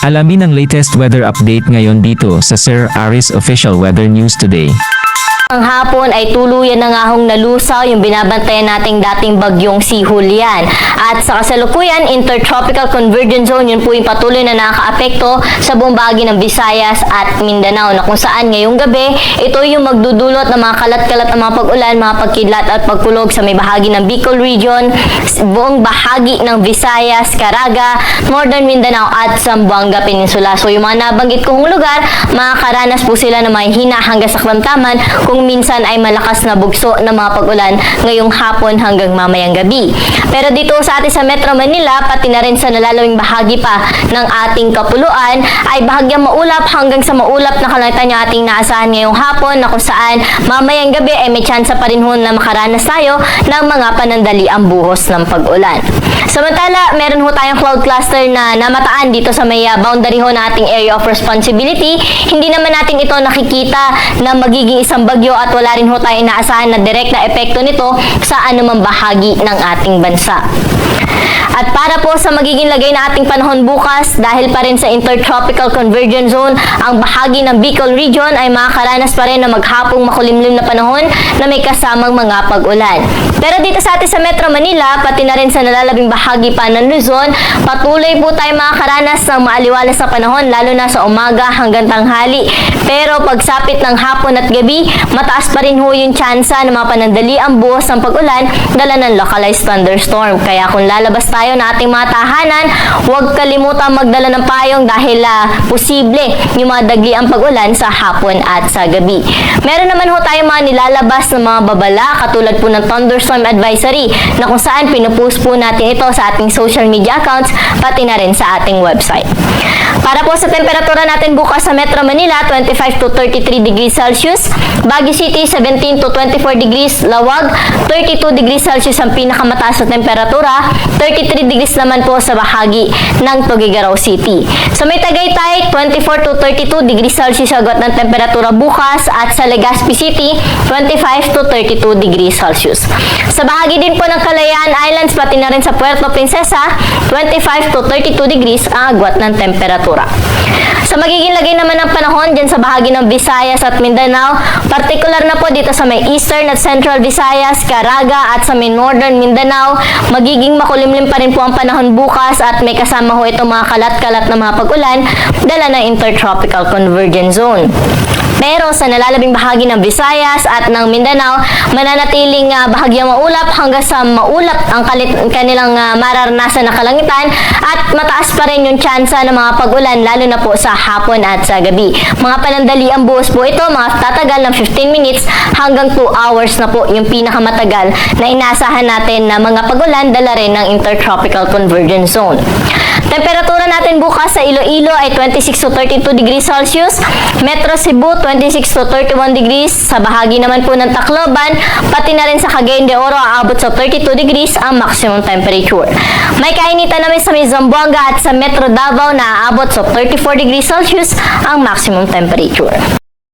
Alamin ang latest weather update ngayon dito sa Sir Aris Official Weather News Today. Ang hapon ay tuluyan na nga hong nalusaw yung binabantayan nating dating bagyong si Julian. At sa kasalukuyan, Intertropical Convergence Zone, yun po yung patuloy na nakakaapekto sa buong bahagi ng Visayas at Mindanao, na kung saan ngayong gabi, ito yung magdudulot ng mga kalat-kalat ng mga pag-ulan, mga pagkidlat at pagkulog sa may bahagi ng Bicol Region, buong bahagi ng Visayas, Caraga, Northern Mindanao at Zamboanga Peninsula. So yung mga nabanggit kong lugar, makakaranas po sila ng mahina hanggang sa kalamtaman, kung minsan ay malakas na bugso ng mga pag-ulan ngayong hapon hanggang mamayang gabi. Pero dito sa atin sa Metro Manila, pati na rin sa nalalawing bahagi pa ng ating kapuluan, ay bahagyang maulap hanggang sa maulap na kalangitan yung ating naasahan ngayong hapon, na kung saan mamayang gabi ay may tsansa pa rin ho na makaranas tayo ng mga panandaliang buhos ng pag-ulan. Samantala, meron ho tayong cloud cluster na namataan dito sa may boundary ho na ating area of responsibility. Hindi naman natin ito nakikita na magiging isang bagyo at wala rin ho tayong inaasahan na direct na epekto nito sa anumang bahagi ng ating bansa. At para po sa magiging lagay na ating panahon bukas, dahil pa rin sa Intertropical Convergence Zone, ang bahagi ng Bicol Region ay makakaranas pa rin na maghapong makulimlim na panahon na may kasamang mga pag-ulan. Pero dito sa atin sa Metro Manila, pati na rin sa nalalabing bahagi pa ng Luzon, patuloy po tayo makakaranas ng maaliwalas na panahon, lalo na sa umaga hanggang tanghali. Pero pagsapit ng hapon at gabi, mataas pa rin ho yung tsansa ng mga panandaliang buhos ng pag-ulan dala ng localized thunderstorm. Kaya kung lalabas tayo na ating mga tahanan, huwag kalimutan magdala ng payong dahil posible yung mga dagliang pag-ulan sa hapon at sa gabi. Meron naman ho tayo mga nilalabas ng mga babala katulad po ng thunderstorm advisory, na kung saan pinupost po natin ito sa ating social media accounts pati na rin sa ating website. Para po sa temperatura natin bukas sa Metro Manila, 25 to 33 degrees Celsius, Baguio City 17 to 24 degrees, Lawag 32 degrees Celsius ang pinakamataas na temperatura, 33 degrees naman po sa bahagi ng Tuguegarao City. Sa may Tagaytay, 24 to 32 degrees Celsius agad ng temperatura bukas, at sa Legazpi City, 25 to 32 degrees Celsius. Sa bahagi din po ng Kalayaan Islands, pati na rin sa Puerto Princesa, 25 to 32 degrees ang agwat ng temperatura. Sa magiging lagay naman ng panahon dyan sa bahagi ng Visayas at Mindanao, partikular na po dito sa may Eastern at Central Visayas, Caraga at sa may Northern Mindanao, magiging makulimlim pa rin po ang panahon bukas, at may kasama ho itong mga kalat-kalat na mga pag-ulan dala ng Intertropical Convergence Zone. Pero sa nalalabing bahagi ng Visayas at ng Mindanao, mananatiling bahagyang maulap hanggang sa maulap ang kanilang mararanasan na kalangitan, at mataas pa rin yung tsansa ng mga pag-ulan lalo na po sa hapon at sa gabi. Mga panandaliang buhos po ito, mga tatagal ng 15 minutes hanggang 2 hours na po yung pinakamatagal na inaasahan natin na mga pag-ulan dala rin ng Intertropical Convergence Zone. Temperatura natin bukas sa Iloilo ay 26 to 32 degrees Celsius, Metro Cebu 26 to 31 degrees, sa bahagi naman po ng Tacloban, pati na rin sa Cagayan de Oro, aabot sa 32 degrees ang maximum temperature. May kainitan naman sa may Zamboanga at sa Metro Davao na aabot sa 34 degrees Celsius ang maximum temperature.